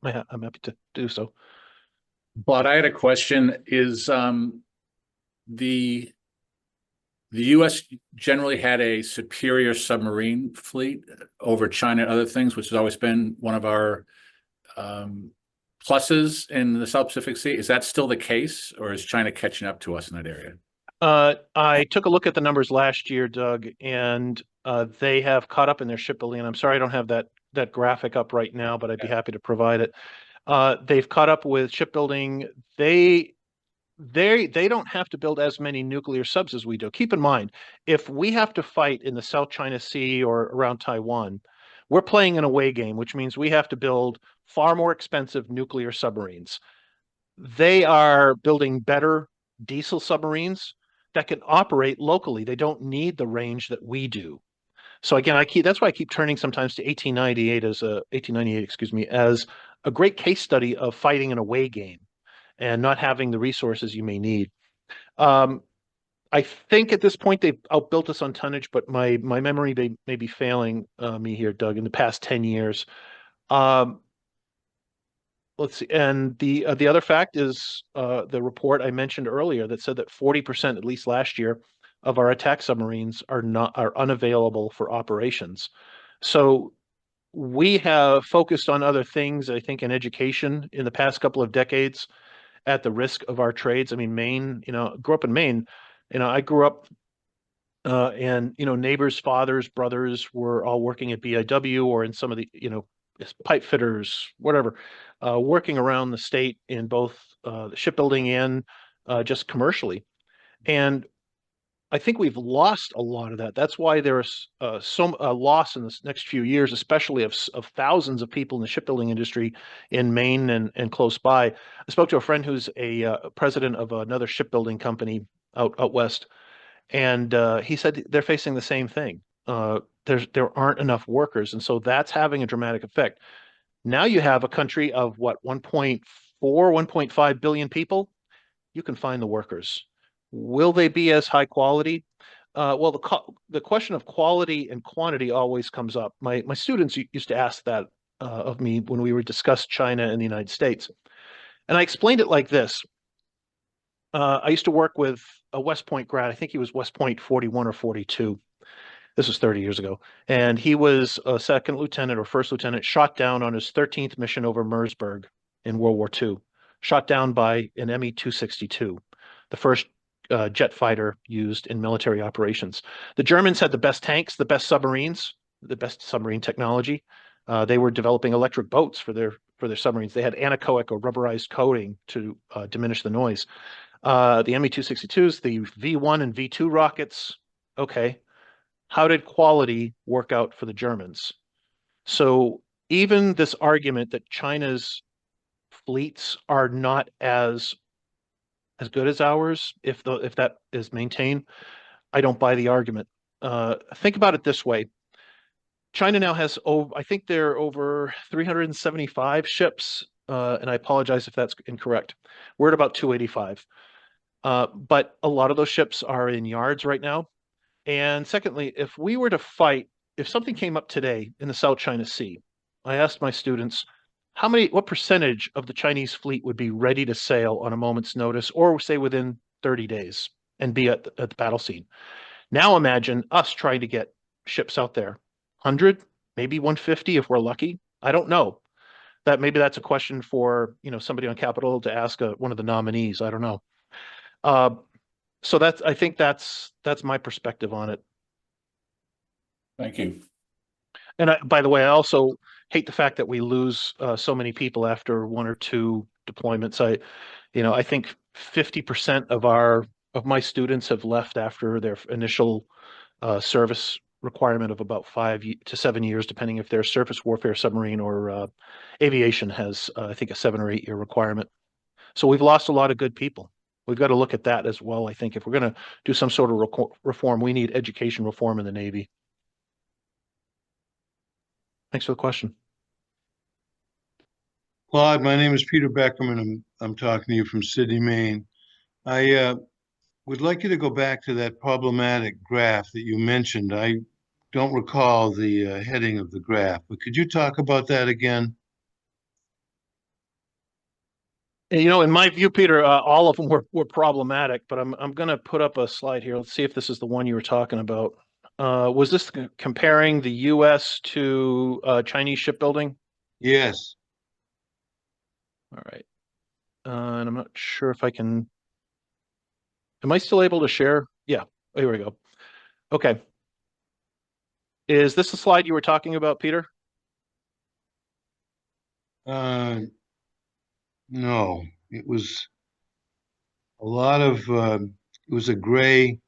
I'm happy to do so.
But I had a question. Is the U.S. generally had a superior submarine fleet over China and other things, which has always been one of our pluses in the South Pacific Sea. Is that still the case, or is China catching up to us in that area?
I took a look at the numbers last year, Doug, and they have caught up in their shipbuilding. And I'm sorry I don't have that graphic up right now, but I'd be happy to provide it. They've caught up with shipbuilding. They don't have to build as many nuclear subs as we do. Keep in mind, if we have to fight in the South China Sea or around Taiwan, we're playing an away game, which means we have to build far more expensive nuclear submarines. They are building better diesel submarines that can operate locally. They don't need the range that we do. So again, that's why I keep turning sometimes to 1898, excuse me, as a great case study of fighting an away game and not having the resources you may need. I think at this point they've outbuilt us on tonnage, but my memory may be failing me here, Doug, in the past 10 years. Let's see. And the other fact is the report I mentioned earlier that said that 40%, at least last year, of our attack submarines are unavailable for operations. So we have focused on other things, I think, in education in the past couple of decades at the risk of our trades. I mean, Maine, grew up in Maine. I grew up and, neighbors, fathers, brothers were all working at BIW or in some of the, pipe fitters, whatever, working around the state in both the shipbuilding and just commercially. And I think we've lost a lot of that. That's why there's some loss in the next few years, especially of thousands of people in the shipbuilding industry in Maine and close by. I spoke to a friend who's a president of another shipbuilding company out west, and he said they're facing the same thing. There aren't enough workers, and so that's having a dramatic effect. Now you have a country of what, 1.4, 1.5 billion people. You can find the workers. Will they be as high quality? Well, the question of quality and quantity always comes up. My students used to ask that of me when we would discuss China and the United States. And I explained it like this. I used to work with a West Point grad. I think he was West Point 41 or 42. This was 30 years ago. And he was a second lieutenant or first lieutenant, shot down on his 13th mission over Mersburg in World War II, shot down by an Me-262, the first jet fighter used in military operations. The Germans had the best tanks, the best submarines, the best submarine technology. They were developing electric boats for their submarines. They had anechoic or rubberized coating to diminish the noise. The Me-262s, the V1 and V2 rockets, okay. How did quality work out for the Germans? So even this argument that China's fleets are not as good as ours, if that is maintained, I don't buy the argument. Think about it this way. China now has, I think there are over 375 ships, and I apologize if that's incorrect. We're at about 285. But a lot of those ships are in yards right now. And secondly, if we were to fight, if something came up today in the South China Sea, I asked my students, what percentage of the Chinese fleet would be ready to sail on a moment's notice, or say within 30 days and be at the battle scene? Now imagine us trying to get ships out there, 100, maybe 150 if we're lucky. I don't know. Maybe that's a question for somebody on Capitol to ask one of the nominees. I don't know. So I think that's my perspective on it.
Thank you.
And by the way, I also hate the fact that we lose so many people after one or two deployments. I think 50% of my students have left after their initial service requirement of about 5 to 7 years, depending if they're surface warfare submarine or aviation has, I think, a 7 or 8 year requirement. So we've lost a lot of good people. We've got to look at that as well. I think if we're going to do some sort of reform, we need education reform in the Navy. Thanks for the question.
Claude, my name is Peter Beckerman. I'm talking to you from Sydney, Maine. I would like you to go back to that problematic graph that you mentioned. I don't recall the heading of the graph, but could you talk about that again?
And, in my view, Peter, all of them were problematic, but I'm going to put up a slide here. Let's see if this is the one you were talking about. Was this comparing the U.S. to Chinese shipbuilding?
Yes.
All right. And I'm not sure if I can. Am I still able to share? Yeah. Oh, here we go. Okay. Is this the slide you were talking about, Peter?
No, it was a lot of, it was a gray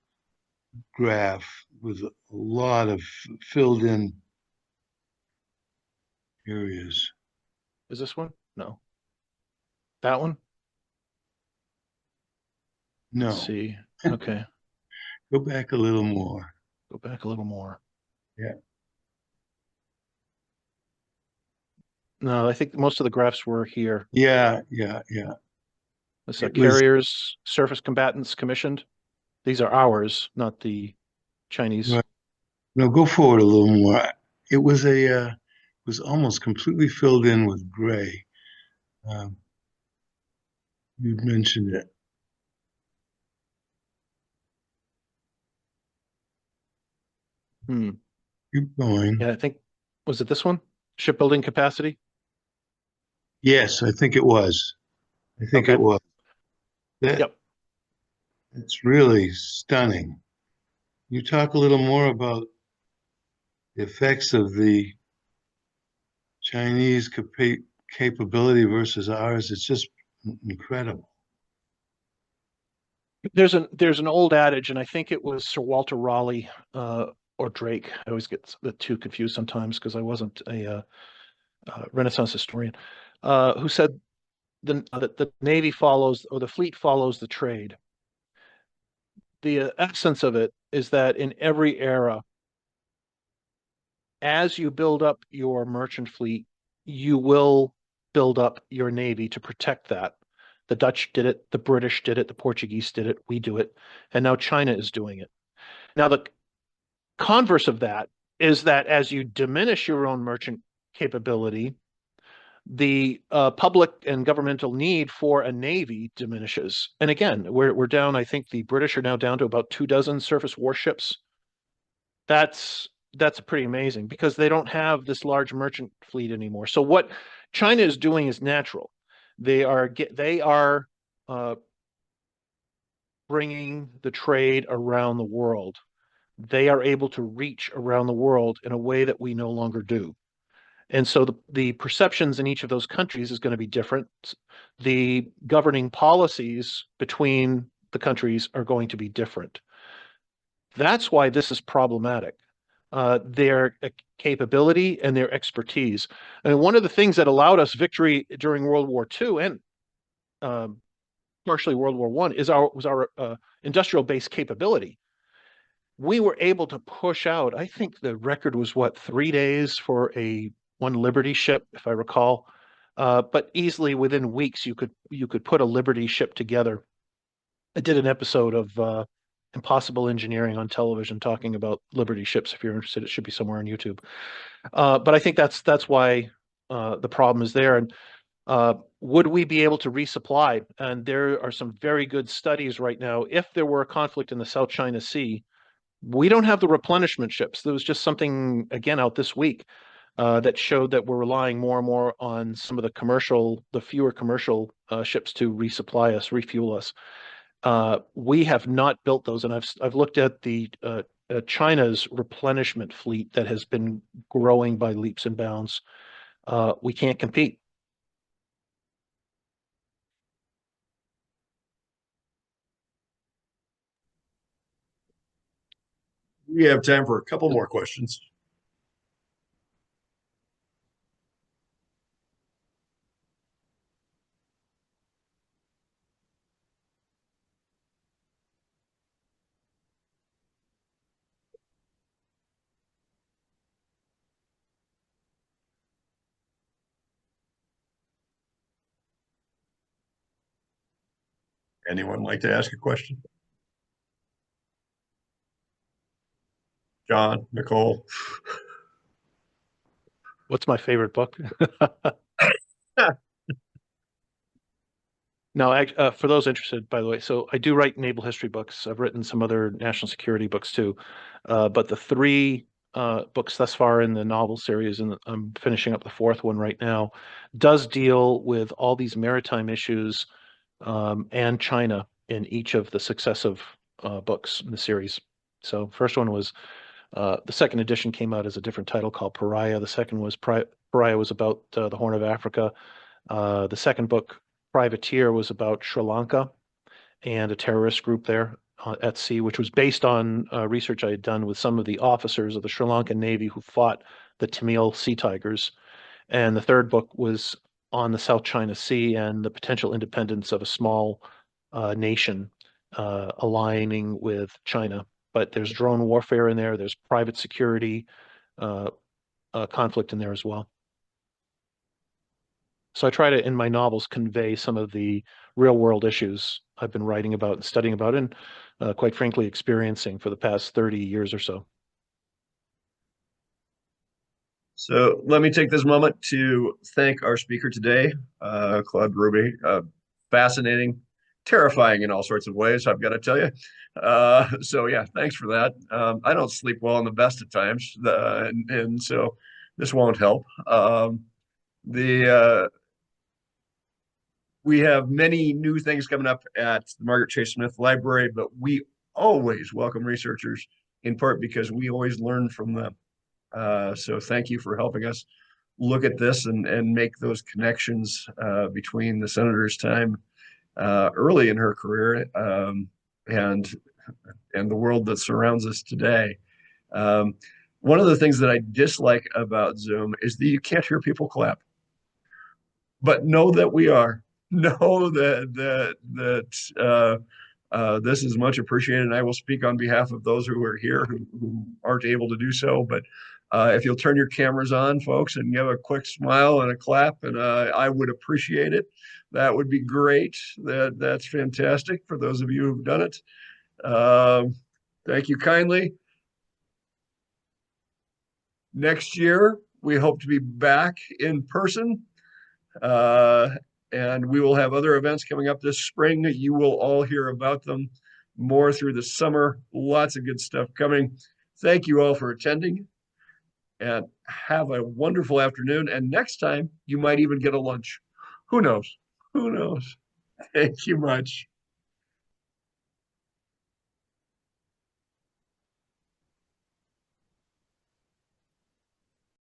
graph with a lot of filled in areas.
Is this one? No. That one?
No,
Let's see. Okay.
go back a little more.
Go back a little more.
Yeah.
No, I think most of the graphs were here.
Yeah.
This
It was,
carriers, surface combatants commissioned. These are ours, not the Chinese.
Right. No, go forward a little more. It was was almost completely filled in with gray. Um, you'd mentioned it.
Hmm.
Keep going.
Yeah, I think, was it this one? Shipbuilding capacity?
Yes, I think it was. I think
Okay.
it was. That
Yep.
it's really stunning. You talk a little more about the effects of the Chinese capability versus ours. It's just incredible.
There's an old adage, and I think it was Sir Walter Raleigh or Drake. I always get the two confused sometimes because I wasn't a Renaissance historian, who said that the Navy follows, or the fleet follows the trade. The essence of it is that in every era, as you build up your merchant fleet, you will build up your Navy to protect that. The Dutch did it, the British did it, the Portuguese did it, we do it, and now China is doing it. Now, the converse of that is that as you diminish your own merchant capability, the public and governmental need for a navy diminishes. And again, we're down. I think the British are now down to about 24 surface warships. That's pretty amazing because they don't have this large merchant fleet anymore. So what China is doing is natural. They are bringing the trade around the world. They are able to reach around the world in a way that we no longer do. And so the perceptions in each of those countries is going to be different. The governing policies between the countries are going to be different. That's why this is problematic. Their capability and their expertise. And one of the things that allowed us victory during World War II and partially World War I was our industrial base capability. We were able to push out, I think the record was 3 days for one Liberty ship, if I recall. But easily within weeks, you could put a Liberty ship together. I did an episode of Impossible Engineering on television talking about Liberty ships. If you're interested, it should be somewhere on YouTube. But I think that's why the problem is there. And would we be able to resupply? And there are some very good studies right now. If there were a conflict in the South China Sea, we don't have the replenishment ships. There was just something, again, out this week that showed that we're relying more and more on some of the fewer commercial ships to resupply us, refuel us. We have not built those, and I've looked at the China's replenishment fleet that has been growing by leaps and bounds. We can't compete.
We have time for a couple more questions. Anyone like to ask a question? John, Nicole?
What's my favorite book? No, for those interested, by the way, so I do write naval history books. I've written some other national security books too. But the three books thus far in the novel series, and I'm finishing up the fourth one right now, does deal with all these maritime issues and China in each of the successive books in the series. So first one was the second edition came out as a different title called Pariah. The second was Pariah was about the Horn of Africa. The second book, Privateer, was about Sri Lanka and a terrorist group there at sea, which was based on research I had done with some of the officers of the Sri Lankan Navy who fought the Tamil Sea Tigers. And the third book was on the South China Sea and the potential independence of a small nation aligning with China. But there's drone warfare in there. There's private security conflict in there as well. So I try to, in my novels, convey some of the real world issues I've been writing about and studying about and quite frankly, experiencing for the past 30 years or so.
So let me take this moment to thank our speaker today, Claude Berube. Fascinating, terrifying in all sorts of ways, I've got to tell you. So yeah, thanks for that. I don't sleep well in the best of times, and so this won't help. We have many new things coming up at the Margaret Chase Smith Library, but we always welcome researchers, in part because we always learn from them. So thank you for helping us look at this and make those connections between the senator's time early in her career and the world that surrounds us today. One of the things that I dislike about Zoom is that you can't hear people clap. But know that we are. Know that this is much appreciated, and I will speak on behalf of those who are here who aren't able to do so. But if you'll turn your cameras on, folks, and give a quick smile and a clap, and I would appreciate it. That would be great. That's fantastic for those of you who've done it. Thank you kindly. Next year, we hope to be back in person. And we will have other events coming up this spring. You will all hear about them more through the summer. Lots of good stuff coming. Thank you all for attending and have a wonderful afternoon. And next time you might even get a lunch. Who knows? Who knows? Thank you much.